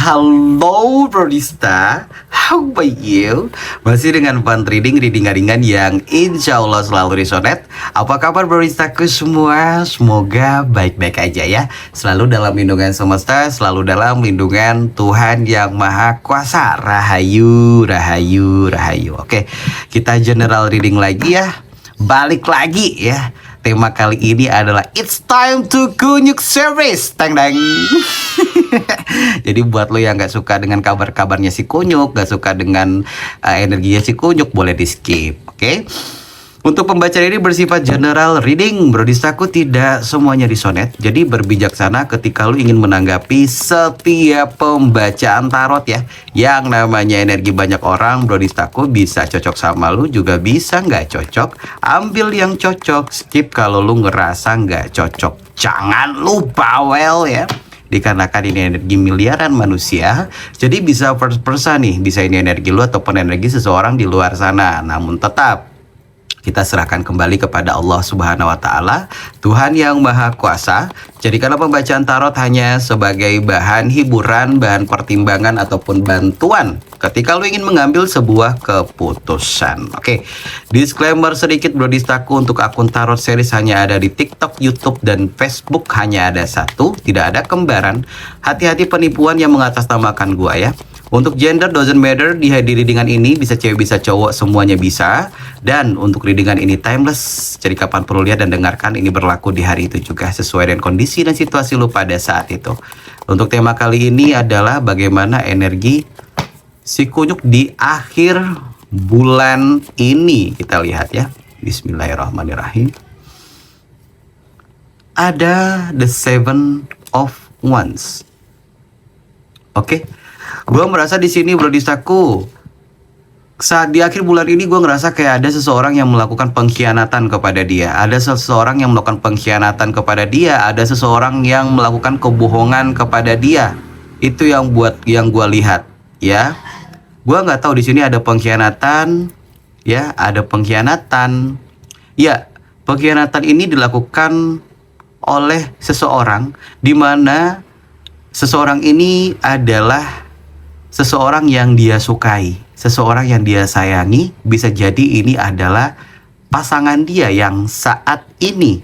Halo Brodista, how about you? Masih dengan fun reading ringan yang insya Allah selalu resonate. Apa kabar Brodistaku semua? Semoga baik-baik aja ya. Selalu dalam lindungan semesta, selalu dalam lindungan Tuhan yang Maha Kuasa. Rahayu, rahayu, rahayu. Oke, kita general reading lagi ya. Balik lagi ya. Tema kali ini adalah It's time to kunyuk series. Teng teng. Jadi buat lo yang gak suka dengan kabar-kabarnya si kunyuk, gak suka dengan energinya si kunyuk, boleh di skip. Oke. Untuk pembacaan ini bersifat general reading, Brodistaku, tidak semuanya resonate. Jadi berbijaksana ketika lu ingin menanggapi setiap pembacaan tarot ya. Yang namanya energi banyak orang, Brodistaku, bisa cocok sama lu, juga bisa nggak cocok. Ambil yang cocok, skip kalau lu ngerasa nggak cocok. Jangan lupa bawel ya. Dikarenakan ini energi miliaran manusia, jadi bisa first person nih, bisa ini energi lu ataupun energi seseorang di luar sana. Namun tetap kita serahkan kembali kepada Allah Subhanahu wa Ta'ala, Tuhan yang Maha Kuasa. Jadikanlah pembacaan tarot hanya sebagai bahan hiburan, bahan pertimbangan ataupun bantuan ketika lu ingin mengambil sebuah keputusan. Oke, disclaimer sedikit Brodistaku, untuk akun tarot series hanya ada di TikTok, YouTube, dan Facebook, hanya ada satu, tidak ada kembaran. Hati-hati penipuan yang mengatasnamakan gua ya. Untuk gender doesn't matter, di readingan ini bisa cewek bisa cowok, semuanya bisa. Dan untuk readingan ini timeless, jadi kapan perlu lihat dan dengarkan, ini berlaku di hari itu juga sesuai dengan kondisi dan situasi lu pada saat itu. Untuk tema kali ini adalah bagaimana energi si kunyuk di akhir bulan ini. Kita lihat ya. Bismillahirrahmanirrahim. Ada the Seven of Wands. Oke. Gue merasa di sini Brodistaku, saat di akhir bulan ini gue ngerasa kayak ada seseorang yang melakukan pengkhianatan kepada dia. Ada seseorang yang melakukan pengkhianatan kepada dia. Ada seseorang yang melakukan kebohongan kepada dia. Itu yang gue lihat ya. Gue nggak tahu di sini ada pengkhianatan ya, ada pengkhianatan. Ya, pengkhianatan ini dilakukan oleh seseorang, di mana seseorang ini adalah seseorang yang dia sukai, seseorang yang dia sayangi. Bisa jadi ini adalah pasangan dia yang saat ini.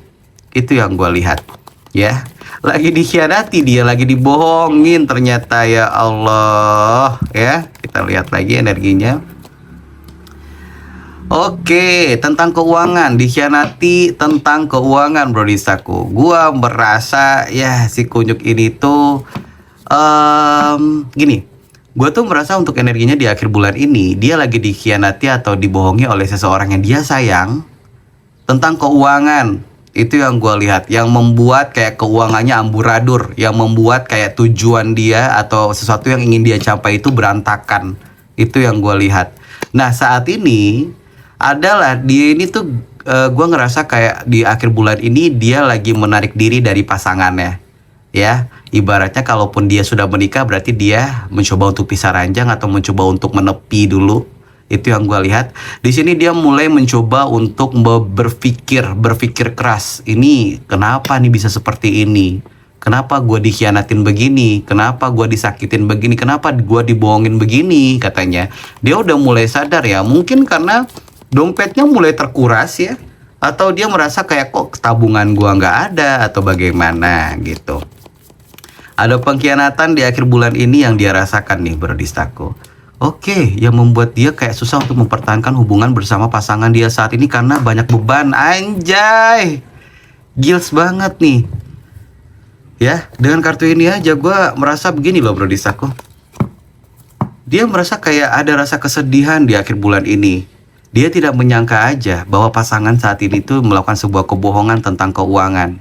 Itu yang gue lihat ya. Lagi dikhianati dia, lagi dibohongin ternyata, ya Allah ya. Kita lihat lagi energinya. Oke, tentang keuangan, dikhianati tentang keuangan Brodistaku. Gua merasa ya si kunyuk ini tuh gini. Gue tuh merasa untuk energinya di akhir bulan ini, dia lagi dikhianati atau dibohongi oleh seseorang yang dia sayang tentang keuangan. Itu yang gue lihat, yang membuat kayak keuangannya amburadul, yang membuat kayak tujuan dia atau sesuatu yang ingin dia capai itu berantakan. Itu yang gue lihat. Nah saat ini adalah dia ini tuh gue ngerasa kayak di akhir bulan ini dia lagi menarik diri dari pasangannya ya. Ibaratnya kalaupun dia sudah menikah, berarti dia mencoba untuk pisah ranjang atau mencoba untuk menepi dulu. Itu yang gue lihat. Di sini dia mulai mencoba untuk berpikir keras. Ini kenapa nih bisa seperti ini? Kenapa gue dikhianatin begini? Kenapa gue disakitin begini? Kenapa gue dibohongin begini? Katanya dia udah mulai sadar ya. Mungkin karena dompetnya mulai terkuras ya, atau dia merasa kayak kok tabungan gue nggak ada atau bagaimana gitu. Ada pengkhianatan di akhir bulan ini yang dia rasakan nih Brodistaku. Oke, yang membuat dia kayak susah untuk mempertahankan hubungan bersama pasangan dia saat ini karena banyak beban. Anjay, gils banget nih. Ya, dengan kartu ini aja gue merasa begini loh Brodistaku. Dia merasa kayak ada rasa kesedihan di akhir bulan ini. Dia tidak menyangka aja bahwa pasangan saat ini tuh melakukan sebuah kebohongan tentang keuangan.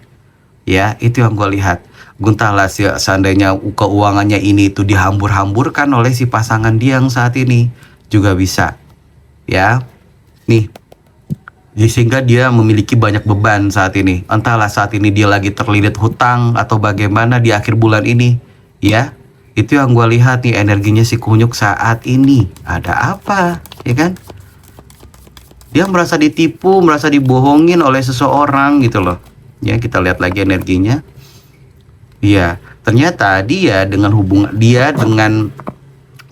Ya, itu yang gue lihat. Entahlah seandainya keuangannya ini itu dihambur-hamburkan oleh si pasangan dia yang saat ini, juga bisa ya nih, sehingga dia memiliki banyak beban saat ini. Entahlah saat ini dia lagi terlilit hutang atau bagaimana di akhir bulan ini ya. Itu yang gue lihat nih energinya si kunyuk saat ini. Ada apa ya kan? Dia merasa ditipu, merasa dibohongin oleh seseorang gitu loh ya. Kita lihat lagi energinya. Iya, Ternyata dia dengan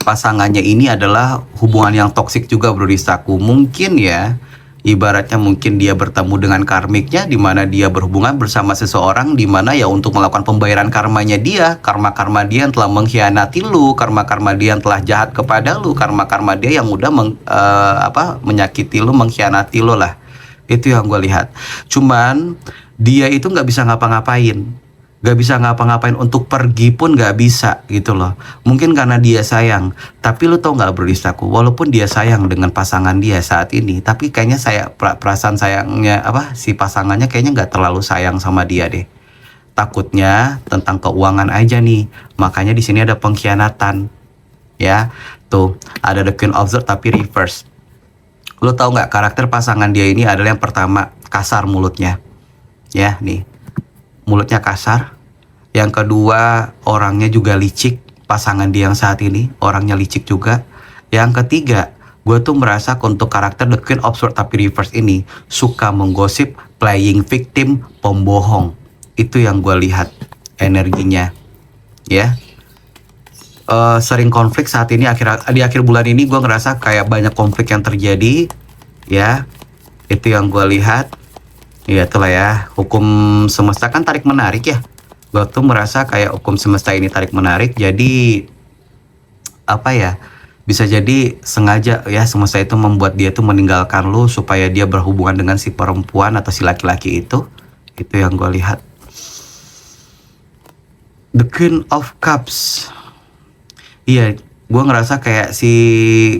pasangannya ini adalah hubungan yang toksik juga, bro Distaku. Mungkin ya, ibaratnya mungkin dia bertemu dengan karmiknya, di mana dia berhubungan bersama seseorang, di mana ya untuk melakukan pembayaran karmanya dia, karma-karma dia yang telah mengkhianati lu, karma-karma dia yang telah jahat kepada lu, karma-karma dia yang udah menyakiti lu, mengkhianati lu lah. Itu yang gue lihat. Cuman dia itu nggak bisa ngapa-ngapain. Gak bisa ngapa-ngapain, untuk pergi pun gak bisa gitu loh. Mungkin karena dia sayang. Tapi lu tau gak, bro Distaku, walaupun dia sayang dengan pasangan dia saat ini, tapi kayaknya perasaan sayangnya si pasangannya kayaknya gak terlalu sayang sama dia deh. Takutnya tentang keuangan aja nih. Makanya di sini ada pengkhianatan. Ya, tuh ada the Queen of Swords tapi reverse. Lu tau gak, karakter pasangan dia ini adalah yang pertama, kasar mulutnya. Ya, nih. Mulutnya kasar. Yang kedua, orangnya juga licik. Pasangan dia yang saat ini orangnya licik juga. Yang ketiga, gue tuh merasa untuk karakter The Queen of Swords tapi reverse ini suka menggosip, playing victim, pembohong. Itu yang gue lihat energinya, ya. Sering konflik saat ini, di akhir bulan ini gue ngerasa kayak banyak konflik yang terjadi, ya. Itu yang gue lihat. Ya itulah ya, hukum semesta kan tarik menarik ya. Gue tuh merasa kayak hukum semesta ini tarik menarik. Jadi bisa jadi sengaja ya semesta itu membuat dia tuh meninggalkan lu supaya dia berhubungan dengan si perempuan atau si laki-laki itu. Itu yang gue lihat. The Queen of Cups. Iya, gue ngerasa kayak si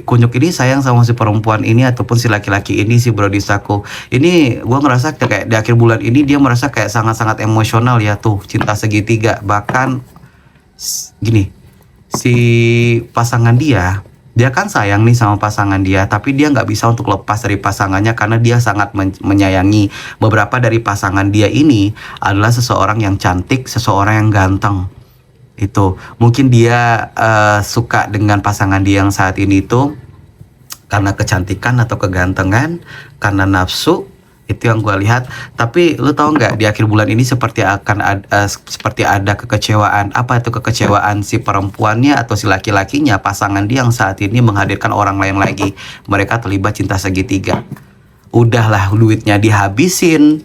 kunyuk ini sayang sama si perempuan ini ataupun si laki-laki ini, si bro Distaku. Ini gue ngerasa kayak di akhir bulan ini dia merasa kayak sangat-sangat emosional ya, tuh cinta segitiga. Bahkan gini, si pasangan dia kan sayang nih sama pasangan dia, tapi dia nggak bisa untuk lepas dari pasangannya karena dia sangat menyayangi. Beberapa dari pasangan dia ini adalah seseorang yang cantik, seseorang yang ganteng. Itu mungkin dia suka dengan pasangan dia yang saat ini itu karena kecantikan atau kegantengan, karena nafsu. Itu yang gue lihat. Tapi lu tahu nggak, di akhir bulan ini seperti ada kekecewaan. Apa itu kekecewaan? Si perempuannya atau si laki-lakinya, pasangan dia yang saat ini menghadirkan orang lain lagi. Mereka terlibat cinta segitiga. Udahlah, duitnya dihabisin,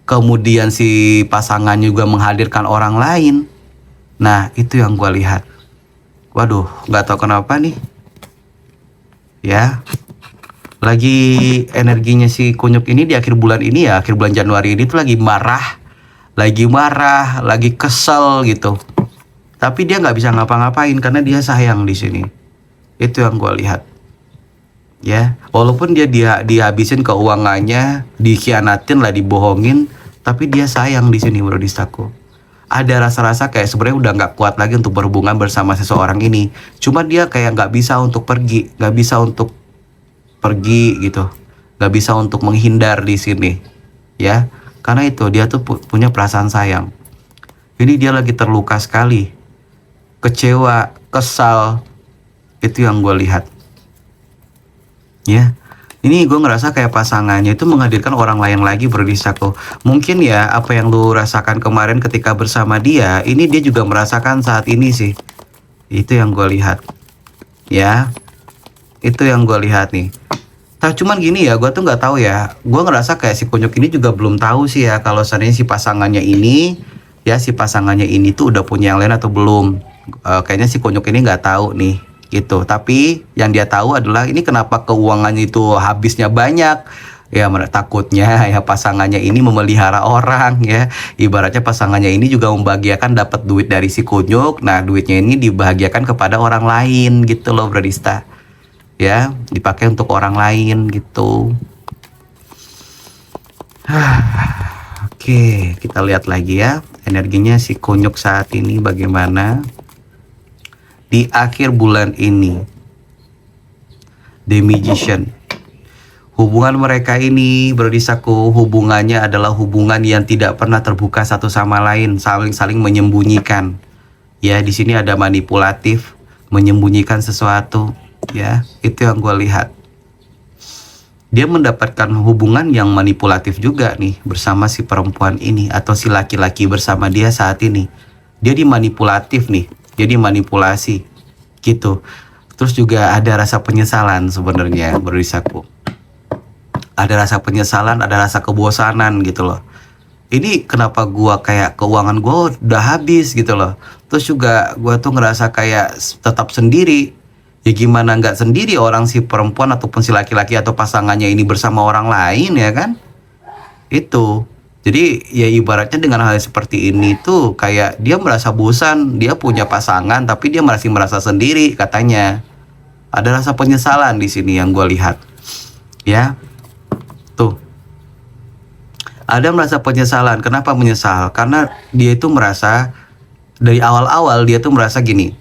kemudian si pasangannya juga menghadirkan orang lain. Nah, itu yang gue lihat. Waduh, nggak tahu kenapa nih. Ya, lagi energinya si kunyuk ini di akhir bulan ini ya, akhir bulan Januari ini tuh lagi marah, lagi kesel gitu. Tapi dia nggak bisa ngapa-ngapain karena dia sayang di sini. Itu yang gue lihat. Ya, walaupun dia dihabisin keuangannya, dikhianatin lah, dibohongin, tapi dia sayang di sini, bro Distaku. Ada rasa-rasa kayak sebenarnya udah nggak kuat lagi untuk berhubungan bersama seseorang ini. Cuma dia kayak nggak bisa untuk pergi, gitu, nggak bisa untuk menghindar di sini, ya. Karena itu dia tuh punya perasaan sayang. Ini dia lagi terluka sekali, kecewa, kesal. Itu yang gue lihat, ya. Ini gue ngerasa kayak pasangannya itu menghadirkan orang lain lagi, bro Distaku. Mungkin ya apa yang lu rasakan kemarin ketika bersama dia, ini dia juga merasakan saat ini sih. Itu yang gue lihat. Ya, itu yang gue lihat nih. Cuman gini ya, gue tuh nggak tahu ya. Gue ngerasa kayak si kunyuk ini juga belum tahu sih ya kalau seandainya si pasangannya ini tuh udah punya yang lain atau belum. Kayaknya si kunyuk ini nggak tahu nih. Gitu. Tapi yang dia tahu adalah ini kenapa keuangannya itu habisnya banyak. Ya, takutnya ya pasangannya ini memelihara orang ya. Ibaratnya pasangannya ini juga membahagiakan dapat duit dari si kunyuk. Nah, duitnya ini dibahagiakan kepada orang lain gitu loh, bro Dista. Ya, dipakai untuk orang lain gitu. Oke, kita lihat lagi ya energinya si kunyuk saat ini bagaimana di akhir bulan ini. The Magician. Hubungan mereka ini, bro Distaku, hubungannya adalah hubungan yang tidak pernah terbuka satu sama lain, saling menyembunyikan. Ya, di sini ada manipulatif, menyembunyikan sesuatu. Ya, itu yang gue lihat. Dia mendapatkan hubungan yang manipulatif juga nih bersama si perempuan ini atau si laki-laki bersama dia saat ini. dia dimanipulatif nih, dia dimanipulasi gitu. Terus juga ada rasa penyesalan sebenarnya Bro Disaku. Ada rasa penyesalan, ada rasa kebosanan gitu loh. Ini kenapa gua kayak keuangan gua udah habis gitu loh. Terus juga gua tuh ngerasa kayak tetap sendiri. Ya gimana nggak sendiri, orang si perempuan ataupun si laki-laki atau pasangannya ini bersama orang lain ya kan? Itu. Jadi ya ibaratnya dengan hal seperti ini tuh kayak dia merasa bosan, dia punya pasangan tapi dia masih merasa sendiri katanya. Ada rasa penyesalan di sini yang gue lihat. Ya. Tuh. Ada merasa penyesalan. Kenapa menyesal? Karena dia itu merasa dari awal-awal dia tuh merasa gini.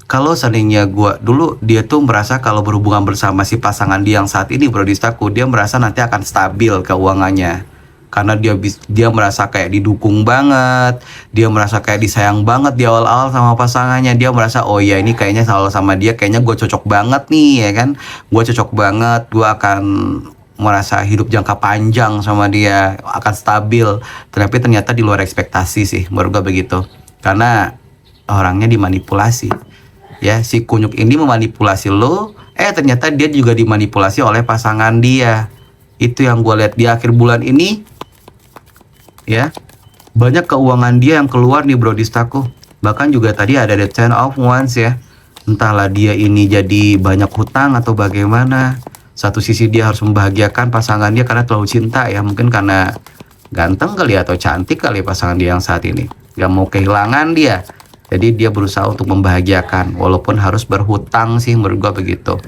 Kalau seandainya dulu dia tuh merasa kalau berhubungan bersama si pasangan dia yang saat ini Bro Distaku, dia merasa nanti akan stabil keuangannya. Karena dia merasa kayak didukung banget, dia merasa kayak disayang banget di awal-awal sama pasangannya. Dia merasa oh ya ini kayaknya selalu sama dia, kayaknya gue cocok banget nih ya kan, gue cocok banget, gue akan merasa hidup jangka panjang sama dia, akan stabil. Tapi ternyata di luar ekspektasi sih menurut gue begitu, karena orangnya dimanipulasi ya. Si kunyuk ini memanipulasi lo, ternyata dia juga dimanipulasi oleh pasangan dia. Itu yang gue lihat di akhir bulan ini ya. Banyak keuangan dia yang keluar nih Bro Distaku. Bahkan juga tadi ada the 10 of wands ya. Entahlah dia ini jadi banyak hutang atau bagaimana. Satu sisi dia harus membahagiakan pasangan dia karena terlalu cinta ya. Mungkin karena ganteng kali atau cantik kali pasangan dia yang saat ini. Gak mau kehilangan dia. Jadi dia berusaha untuk membahagiakan walaupun harus berhutang sih menurut gua begitu.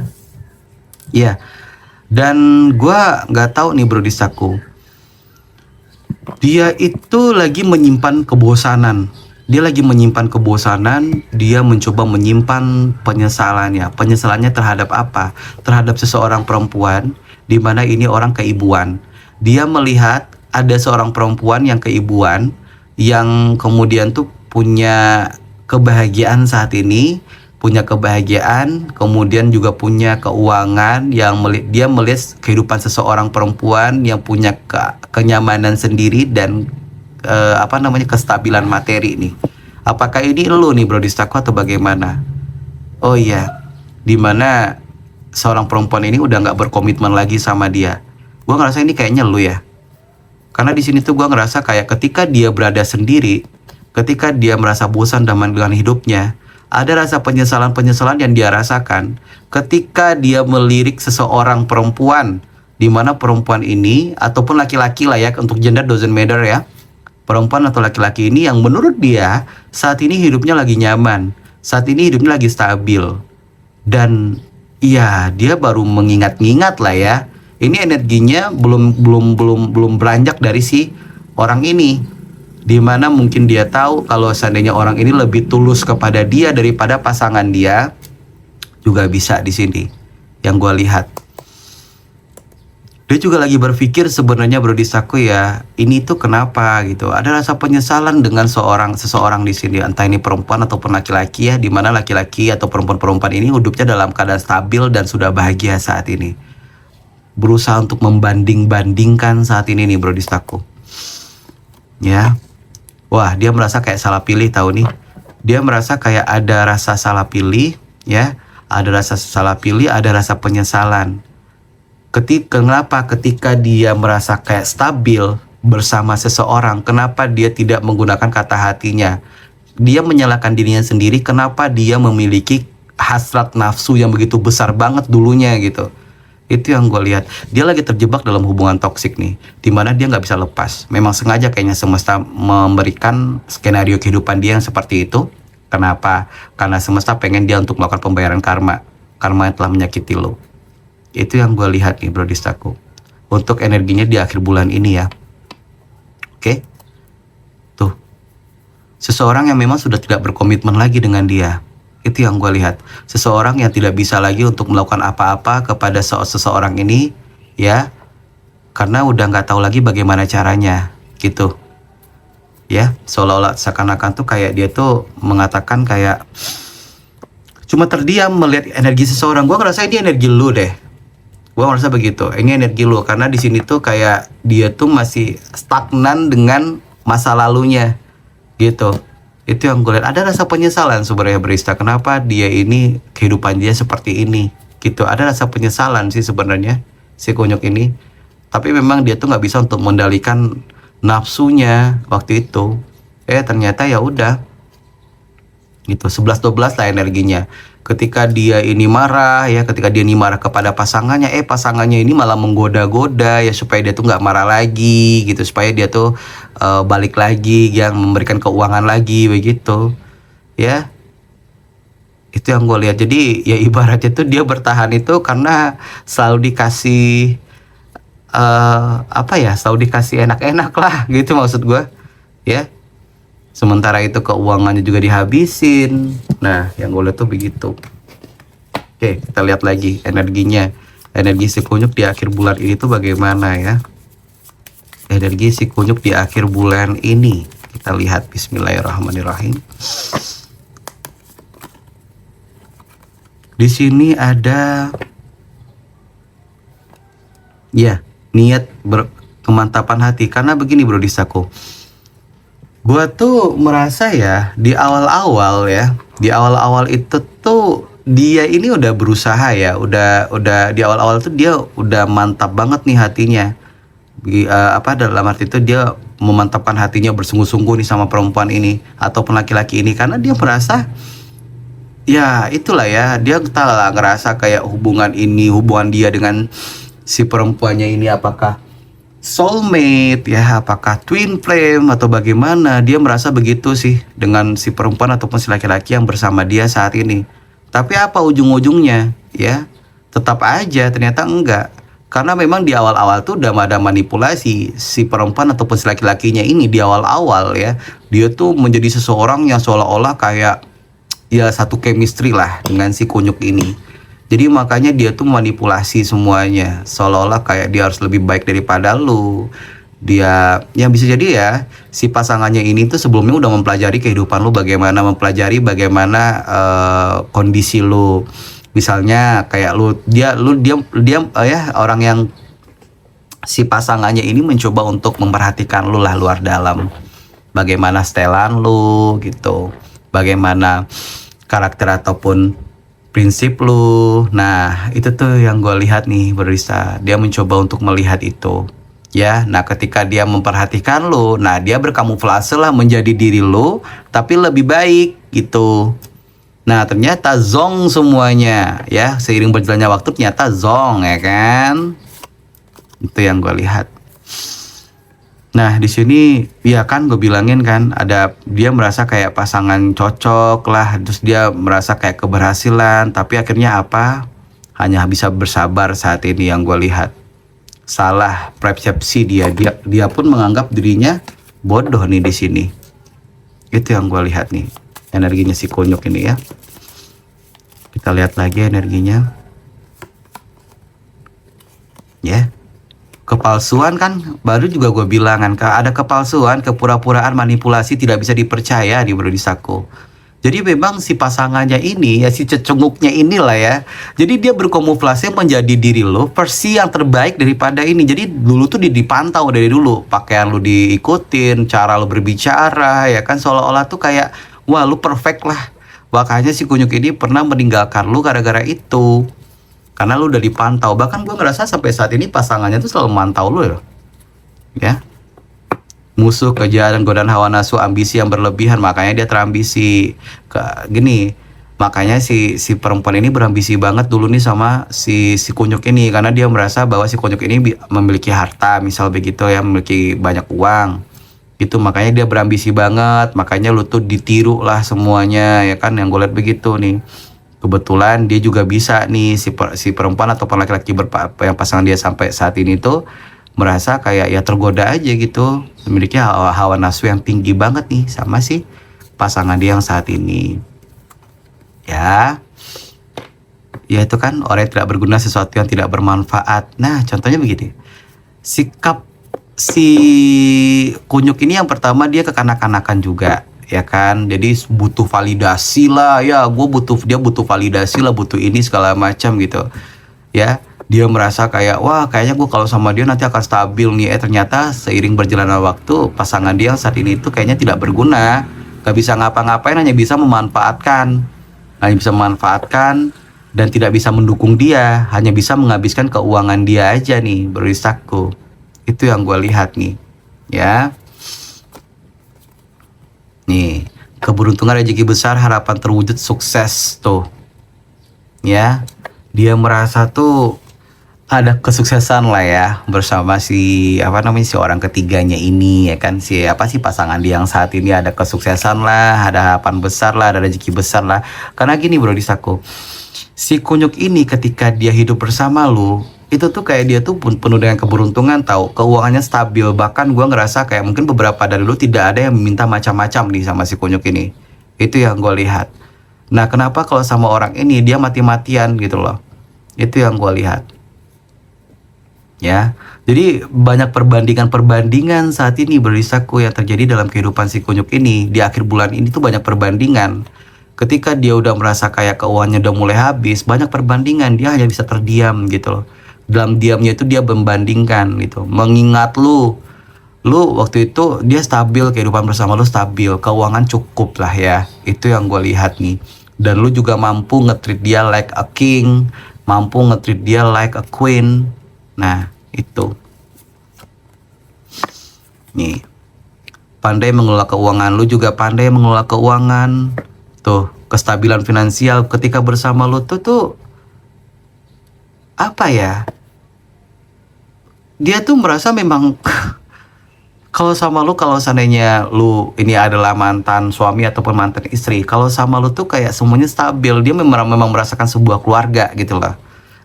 Iya. Dan gua nggak tahu nih Bro Distaku. Dia itu lagi menyimpan kebosanan. Dia lagi menyimpan kebosanan, dia mencoba menyimpan penyesalannya. Penyesalannya terhadap apa? Terhadap seseorang perempuan di mana ini orang keibuan. Dia melihat ada seorang perempuan yang keibuan yang kemudian tuh punya kebahagiaan saat ini, punya kebahagiaan, kemudian juga punya keuangan yang dia melihat kehidupan seseorang perempuan yang punya kenyamanan sendiri dan kestabilan materi nih. Apakah ini lu nih Bro Distaku atau bagaimana? Oh iya, dimana seorang perempuan ini udah nggak berkomitmen lagi sama dia. Gua ngerasa ini kayaknya lu ya. Karena di sini tuh gua ngerasa kayak ketika dia berada sendiri, ketika dia merasa bosan dengan hidupnya, ada rasa penyesalan-penyesalan yang dia rasakan ketika dia melirik seseorang perempuan, di mana perempuan ini ataupun laki-laki lah ya, untuk gender doesn't matter ya, perempuan atau laki-laki ini yang menurut dia saat ini hidupnya lagi nyaman, saat ini hidupnya lagi stabil, dan iya dia baru mengingat-ingat lah ya, ini energinya belum beranjak dari si orang ini. Dimana mungkin dia tahu kalau seandainya orang ini lebih tulus kepada dia daripada pasangan dia, juga bisa di sini yang gue lihat. Dia juga lagi berpikir sebenarnya Bro Distaku ya, ini tuh kenapa gitu. Ada rasa penyesalan dengan seseorang di sini, entah ini perempuan ataupun laki-laki ya, dimana laki-laki atau perempuan-perempuan ini hidupnya dalam keadaan stabil dan sudah bahagia saat ini. Berusaha untuk membanding-bandingkan saat ini nih Bro Distaku. Ya. Wah, dia merasa kayak salah pilih tahu nih. Dia merasa kayak ada rasa salah pilih, ya. Ada rasa salah pilih, ada rasa penyesalan. Kenapa ketika dia merasa kayak stabil bersama seseorang, kenapa dia tidak menggunakan kata hatinya? Dia menyalahkan dirinya sendiri, kenapa dia memiliki hasrat nafsu yang begitu besar banget dulunya gitu. Itu yang gue lihat. Dia lagi terjebak dalam hubungan toksik nih, dimana dia nggak bisa lepas. Memang sengaja kayaknya semesta memberikan skenario kehidupan dia yang seperti itu. Kenapa? Karena semesta pengen dia untuk melakukan pembayaran karma yang telah menyakiti lo. Itu yang gue lihat nih Bro Distaku, untuk energinya di akhir bulan ini ya. Oke. Tuh, seseorang yang memang sudah tidak berkomitmen lagi dengan dia. Itu yang gue lihat. Seseorang yang tidak bisa lagi untuk melakukan apa-apa kepada seseorang ini ya, karena udah nggak tahu lagi bagaimana caranya gitu ya. Seolah-olah seakan-akan tuh kayak dia tuh mengatakan kayak cuma terdiam melihat energi seseorang. Gue ngerasa ini energi lu deh. Gue ngerasa begitu. Ini energi lu, karena di sini tuh kayak dia tuh masih stagnan dengan masa lalunya gitu. Itu yang gue lihat, ada rasa penyesalan sebenarnya barista, kenapa dia ini kehidupan dia seperti ini gitu. Ada rasa penyesalan sih sebenarnya si kunyuk ini, tapi memang dia tuh nggak bisa untuk mengendalikan nafsunya waktu itu. Ternyata ya udah gitu, 11-12 lah energinya. Ketika dia ini marah ya, ketika dia ini marah kepada pasangannya, pasangannya ini malah menggoda-goda ya supaya dia tuh nggak marah lagi gitu, supaya dia tuh balik lagi, yang memberikan keuangan lagi begitu ya. Itu yang gue lihat. Jadi ya ibaratnya tuh dia bertahan itu karena selalu dikasih selalu dikasih enak-enak lah gitu maksud gue ya. Sementara itu keuangannya juga dihabisin. Nah, yang gue lihat tuh begitu. Oke, kita lihat lagi energinya. Energi si kunyuk di akhir bulan ini tuh bagaimana ya? Energi si kunyuk di akhir bulan ini. Kita lihat, bismillahirrahmanirrahim. Di sini ada ya, niat kemantapan hati. Karena begini bro Disaku, gue tuh merasa ya di awal-awal itu tuh dia ini udah berusaha ya, udah di awal-awal tuh dia udah mantap banget nih hatinya. Dalam arti itu dia memantapkan hatinya bersungguh-sungguh nih sama perempuan ini ataupun laki-laki ini, karena dia merasa ya itulah ya, dia lah ngerasa kayak hubungan dia dengan si perempuannya ini apakah soulmate ya, apakah twin flame atau bagaimana. Dia merasa begitu sih dengan si perempuan ataupun si laki-laki yang bersama dia saat ini. Tapi apa ujung-ujungnya ya, tetap aja ternyata enggak. Karena memang di awal-awal tuh udah ada manipulasi si perempuan ataupun si laki-lakinya ini. Di awal-awal ya, dia tuh menjadi seseorang yang seolah-olah kayak ya satu chemistry lah dengan si kunyuk ini. Jadi makanya dia tuh manipulasi semuanya, seolah-olah kayak dia harus lebih baik daripada lu. Dia yang bisa jadi ya, si pasangannya ini tuh sebelumnya udah mempelajari kehidupan lu, mempelajari bagaimana kondisi lu. Misalnya kayak dia orang yang si pasangannya ini mencoba untuk memperhatikan lu lah luar dalam. Bagaimana setelan lu gitu. Bagaimana karakter ataupun prinsip lu. Nah, itu tuh yang gue lihat nih barista. Dia mencoba untuk melihat itu. Ya, nah ketika dia memperhatikan lu, nah dia berkamuflase lah menjadi diri lu, tapi lebih baik gitu. Nah, ternyata zong semuanya ya. Seiring berjalannya waktu ternyata zong ya kan. Itu yang gue lihat. Nah di sini ya kan gue bilangin kan, ada dia merasa kayak pasangan cocok lah, terus dia merasa kayak keberhasilan, tapi akhirnya apa? Hanya bisa bersabar saat ini yang gue lihat. Salah persepsi dia pun menganggap dirinya bodoh nih di sini. Itu yang gue lihat nih energinya si kunyuk ini ya. Kita lihat lagi energinya. Ya. Kepalsuan kan baru juga gue bilang kan, ada kepalsuan, kepura-puraan, manipulasi, tidak bisa dipercaya di bro Disaku. Jadi memang si pasangannya ini ya, si cecunguknya inilah ya, jadi dia berkamuflase menjadi diri lo, versi yang terbaik daripada ini. Jadi dulu tuh dipantau dari dulu, pakaian lo diikutin, cara lo berbicara ya kan, seolah-olah tuh kayak wah lu perfect lah. Makanya si kunyuk ini pernah meninggalkan lo gara-gara itu. Karena lu udah dipantau. Bahkan gue ngerasa sampai saat ini pasangannya tuh selalu memantau lu ya. Musuh, kejahatan, godaan hawa nafsu, ambisi yang berlebihan. Makanya dia terambisi. Gini, makanya si perempuan ini berambisi banget dulu nih sama si kunyuk ini. Karena dia merasa bahwa si kunyuk ini memiliki harta, misal begitu ya, memiliki banyak uang. Itu makanya dia berambisi banget. Makanya lu tuh ditiru lah semuanya ya kan, yang gue lihat begitu nih. Kebetulan dia juga bisa nih si perempuan atau laki-laki yang pasangan dia sampai saat ini tuh merasa kayak ya tergoda aja gitu, memiliki hawa nafsu yang tinggi banget nih sama si pasangan dia yang saat ini. Ya itu kan orang yang tidak berguna, sesuatu yang tidak bermanfaat. Nah contohnya begini, sikap si kunyuk ini yang pertama dia kekanak-kanakan juga ya kan, jadi butuh validasi lah ya, dia butuh validasi lah, butuh ini segala macam gitu ya. Dia merasa kayak wah kayaknya gue kalau sama dia nanti akan stabil nih. Ternyata seiring berjalannya waktu pasangan dia saat ini itu kayaknya tidak berguna. Gak bisa ngapa-ngapain, hanya bisa memanfaatkan. Hanya bisa memanfaatkan dan tidak bisa mendukung dia, hanya bisa menghabiskan keuangan dia aja nih, beristaku. Itu yang gue lihat nih, ya. Nih, keberuntungan, rezeki besar, harapan terwujud, sukses tuh. Ya, dia merasa tuh ada kesuksesan lah ya bersama si si orang ketiganya ini, ya kan, si pasangan dia yang saat ini ada kesuksesan lah, ada harapan besar lah, ada rezeki besar lah. Karena gini bro Disaku, si kunyuk ini ketika dia hidup bersama lu, itu tuh kayak dia tuh penuh dengan keberuntungan, tahu, keuangannya stabil. Bahkan gua ngerasa kayak mungkin beberapa dari lu tidak ada yang meminta macam-macam nih sama si kunyuk ini. Itu yang gue lihat. Nah, kenapa kalau sama orang ini dia mati-matian gitu loh? Itu yang gue lihat. Ya, jadi banyak perbandingan saat ini berisaku yang terjadi dalam kehidupan si kunyuk ini. Di akhir bulan ini tuh banyak perbandingan. Ketika dia udah merasa kayak keuangannya udah mulai habis, banyak perbandingan, dia hanya bisa terdiam gitu loh. Dalam diamnya itu dia membandingkan gitu, mengingat lu waktu itu dia stabil, kehidupan bersama lu stabil, keuangan cukup lah ya. Itu yang gue lihat nih. Dan lu juga mampu nge-treat dia like a king, mampu nge-treat dia like a queen. Nah, itu. Nih. Pandai mengelola keuangan, lu juga pandai mengelola keuangan. Tuh, kestabilan finansial ketika bersama lu tuh apa ya? Dia tuh merasa memang kalau sama lu, kalau seandainya lu ini adalah mantan suami ataupun mantan istri, kalau sama lu tuh kayak semuanya stabil, dia memang merasakan sebuah keluarga gitu lah.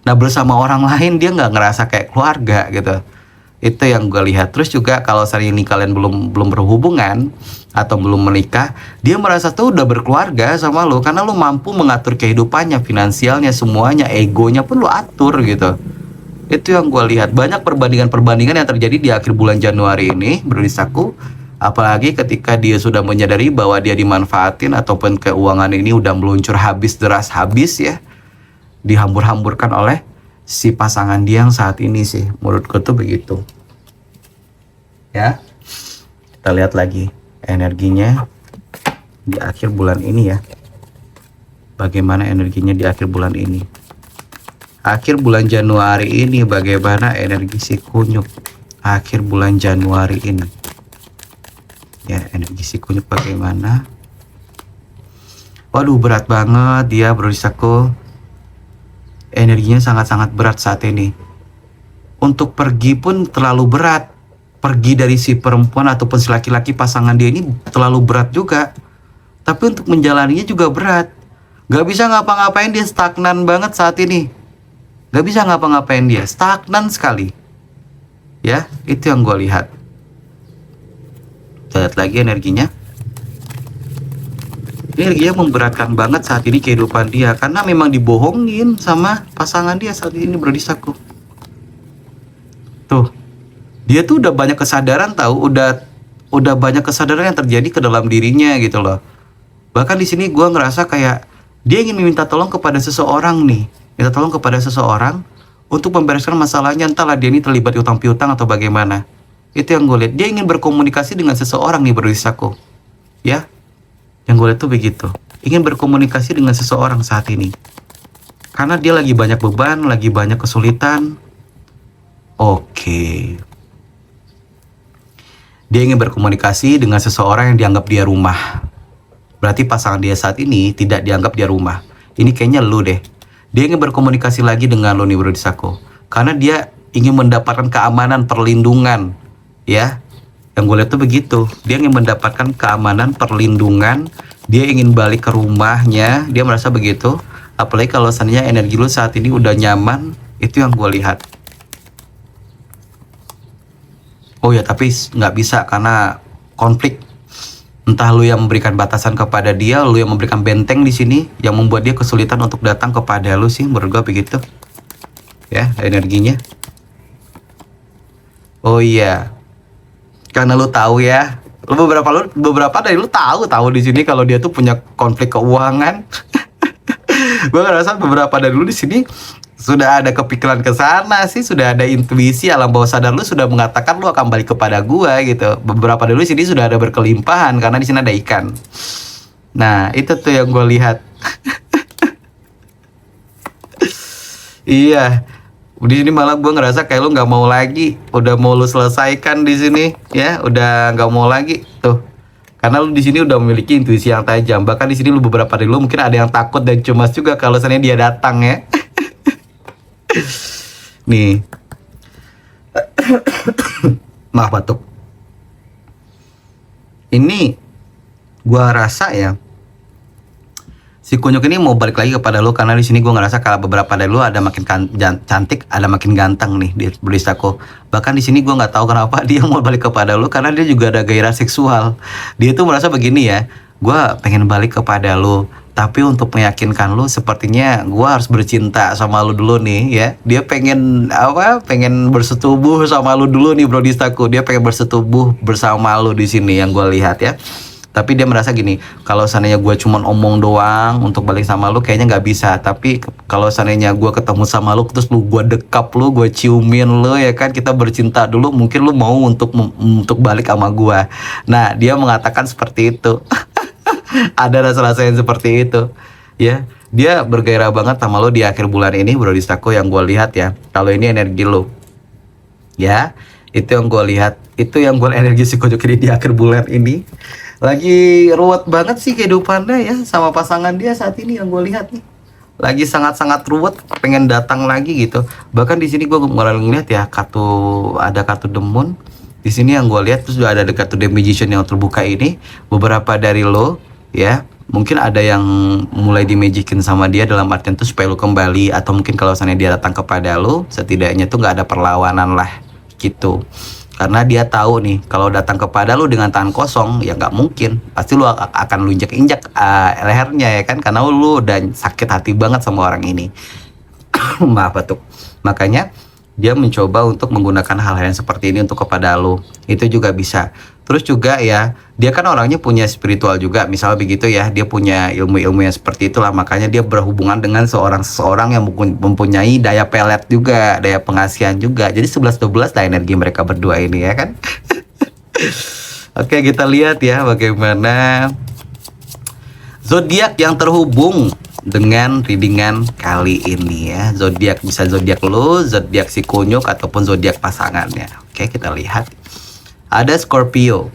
Nah, bersama orang lain dia nggak ngerasa kayak keluarga gitu. Itu yang gue lihat. Terus juga kalau saat ini kalian belum berhubungan atau belum menikah, dia merasa tuh udah berkeluarga sama lu karena lu mampu mengatur kehidupannya, finansialnya, semuanya, egonya pun lu atur gitu. Itu yang gue lihat. Banyak perbandingan yang terjadi di akhir bulan Januari ini, berisaku. Apalagi ketika dia sudah menyadari bahwa dia dimanfaatin ataupun keuangan ini udah meluncur habis, deras habis ya, dihambur-hamburkan oleh si pasangan dia yang saat ini sih. Menurutku tuh begitu. Ya, kita lihat lagi energinya di akhir bulan ini ya. Bagaimana energinya di akhir bulan ini? Akhir bulan Januari ini bagaimana energi si kunyuk? Akhir bulan Januari ini. Ya, energi si kunyuk bagaimana? Waduh, berat banget dia, berisaku. Energinya sangat-sangat berat saat ini. Untuk pergi pun terlalu berat. Pergi dari si perempuan ataupun si laki-laki pasangan dia ini terlalu berat juga. Tapi untuk menjalaninya juga berat. Gak bisa ngapa-ngapain, dia stagnan banget saat ini. Gak bisa ngapa-ngapain, dia stagnan sekali. Ya, itu yang gue lihat. Kita lihat lagi energinya. Energinya memberatkan banget saat ini kehidupan dia, karena memang dibohongin sama pasangan dia saat ini, berisaku. Tuh, dia tuh udah banyak kesadaran, tahu, udah banyak kesadaran yang terjadi ke dalam dirinya gitu loh. Bahkan di sini gue ngerasa kayak dia ingin meminta tolong kepada seseorang nih, minta tolong kepada seseorang untuk membereskan masalahnya, entahlah dia ini terlibat utang piutang atau bagaimana. Itu yang gue lihat. Dia ingin berkomunikasi dengan seseorang nih, berisaku. Ya. Yang gue lihat tuh begitu. Ingin berkomunikasi dengan seseorang saat ini. Karena dia lagi banyak beban, lagi banyak kesulitan. Oke. Dia ingin berkomunikasi dengan seseorang yang dianggap dia rumah. Berarti pasangan dia saat ini tidak dianggap dia rumah. Ini kayaknya lu deh. Dia ingin berkomunikasi lagi dengan lu nih, bro Disako. Karena dia ingin mendapatkan keamanan, perlindungan. Ya. Yang gue lihat tuh begitu. Dia ingin mendapatkan keamanan, perlindungan. Dia ingin balik ke rumahnya. Dia merasa begitu. Apalagi kalau seandainya energi lu saat ini udah nyaman. Itu yang gue lihat. Oh ya, tapi nggak bisa karena konflik. Entah lu yang memberikan batasan kepada dia, lu yang memberikan benteng di sini, yang membuat dia kesulitan untuk datang kepada lu sih. Menurut gue begitu. Ya, energinya. Oh iya. Karena lu tahu ya, beberapa dari lu tahu di sini kalau dia tuh punya konflik keuangan. Gue ngerasa beberapa dari dulu di sini sudah ada kepikiran ke sana sih, sudah ada intuisi alam bawah sadar lu sudah mengatakan lu akan balik kepada gua gitu. Beberapa dari dulu di sini sudah ada berkelimpahan karena di sini ada ikan. Nah, itu tuh yang gue lihat. Iya. Di sini malah gue ngerasa kayak lu nggak mau lagi, udah mau lu selesaikan di sini, ya, udah nggak mau lagi tuh. Karena lu di sini udah memiliki intuisi yang tajam. Bahkan di sini lu beberapa dari lu mungkin ada yang takut dan cemas juga kalau seandainya dia datang ya. Nih. Maaf batuk. Ini gua rasa ya si kunyuk ini mau balik lagi kepada lu karena di sini gua ngerasa kalau beberapa dari lu ada makin cantik, ada makin ganteng nih di beristaku. Bahkan di sini gua nggak tahu kenapa dia mau balik kepada lu karena dia juga ada gairah seksual. Dia tuh merasa begini ya, gua pengen balik kepada lu. Tapi untuk meyakinkan lu sepertinya gua harus bercinta sama lu dulu nih ya. Dia pengen apa? Pengen bersetubuh sama lu dulu nih brodistaku. Dia pengen bersetubuh bersama lu di sini yang gua lihat ya. Tapi dia merasa gini, kalau seandainya gue cuman omong doang untuk balik sama lu kayaknya nggak bisa. Tapi kalau seandainya gue ketemu sama lu terus gue dekap lu, gue ciumin lu ya kan, kita bercinta dulu, mungkin lu mau untuk balik sama gue. Nah, dia mengatakan seperti itu. Ada rasa-rasa yang seperti itu ya. Dia bergairah banget sama lu di akhir bulan ini brodistaku yang gue lihat ya. Kalau ini energi lu ya, itu yang gue lihat, itu yang gue energi si kunyuk ini di akhir bulan ini. Lagi ruwet banget sih kehidupannya ya sama pasangan dia saat ini yang gue lihat nih. Lagi sangat-sangat ruwet, pengen datang lagi gitu. Bahkan di sini gue mulai ngeliat ya ada kartu The Moon. Di sini yang gue lihat terus juga ada kartu The Magician yang terbuka ini. Beberapa dari lo ya, mungkin ada yang mulai dimagicin sama dia dalam artian tuh supaya lo kembali, atau mungkin kalau misalnya dia datang kepada lo, setidaknya tuh nggak ada perlawanan lah gitu. Karena dia tahu nih kalau datang kepada lu dengan tangan kosong ya nggak mungkin, pasti lu akan lu injak-injak lehernya ya kan, karena lu udah sakit hati banget sama orang ini. Maaf batuk. Makanya dia mencoba untuk menggunakan hal-hal yang seperti ini untuk kepada lu. Itu juga bisa. Terus juga ya, dia kan orangnya punya spiritual juga, misalnya begitu ya, dia punya ilmu-ilmu yang seperti itulah, makanya dia berhubungan dengan seseorang yang mempunyai daya pelet juga, daya pengasihan juga. Jadi 11-12 lah energi mereka berdua ini ya kan. Oke, kita lihat ya bagaimana zodiak yang terhubung dengan readingan kali ini ya. Zodiak bisa zodiak lu, zodiak si kunyuk, ataupun zodiak pasangannya. Oke, kita lihat. Ada Scorpio,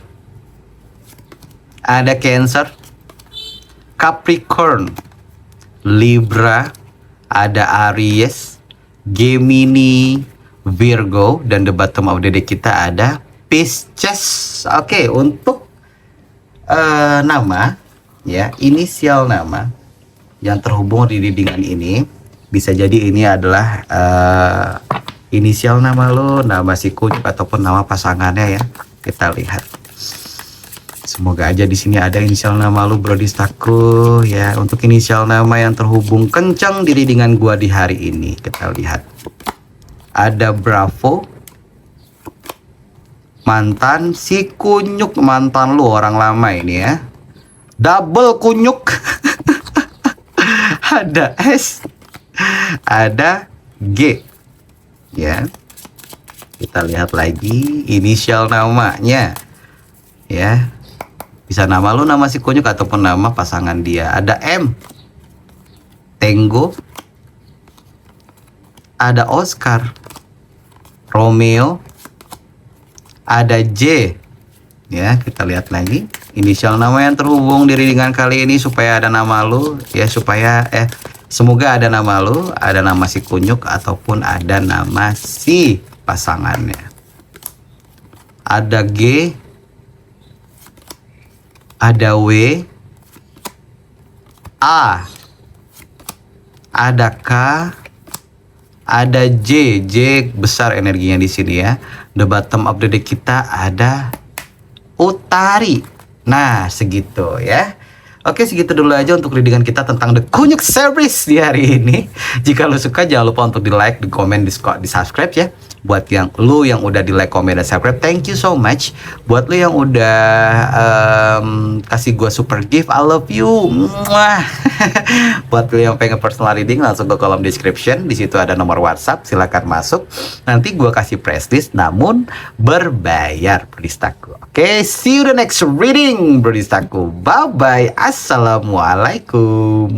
ada Cancer, Capricorn, Libra, ada Aries, Gemini, Virgo, dan the bottom of the deck kita ada Pisces. Oke, untuk nama ya, inisial nama yang terhubung di readingan ini bisa jadi ini adalah inisial nama lo, nama si kunyuk, ataupun nama pasangannya ya. Kita lihat. Semoga aja di sini ada inisial nama lu brodistaku ya. Untuk inisial nama yang terhubung kencang di readingan gua di hari ini, kita lihat. Ada Bravo, mantan si kunyuk, mantan lu orang lama ini ya. Double kunyuk. Ada S, ada G ya. Kita lihat lagi inisial namanya ya. Bisa nama lu, nama si kunyuk, ataupun nama pasangan dia. Ada M, Tango, ada Oscar, Romeo, ada J ya. Kita lihat lagi inisial nama yang terhubung di readingan kali ini supaya ada nama lu ya, supaya semoga ada nama lu, ada nama si kunyuk, ataupun ada nama si pasangannya. Ada G, ada W, A, ada K, ada J. J besar energinya di sini ya. The bottom of the deck kita ada Utari. Nah, segitu ya. Oke, segitu dulu aja untuk readingan kita tentang The Kunyuk Series di hari ini. Jika lo suka, jangan lupa untuk di like, di komen, di subscribe ya. Buat yang lu yang udah di like, comment, dan subscribe, thank you so much. Buat lu yang udah kasih gua super gift, I love you. Mwah. Buat lu yang pengen personal reading, langsung ke kolom description. Di situ ada nomor WhatsApp, silakan masuk. Nanti gua kasih press list, namun berbayar, Brodistaku. Oke, see you the next reading, Brodistaku. Bye bye. Assalamualaikum.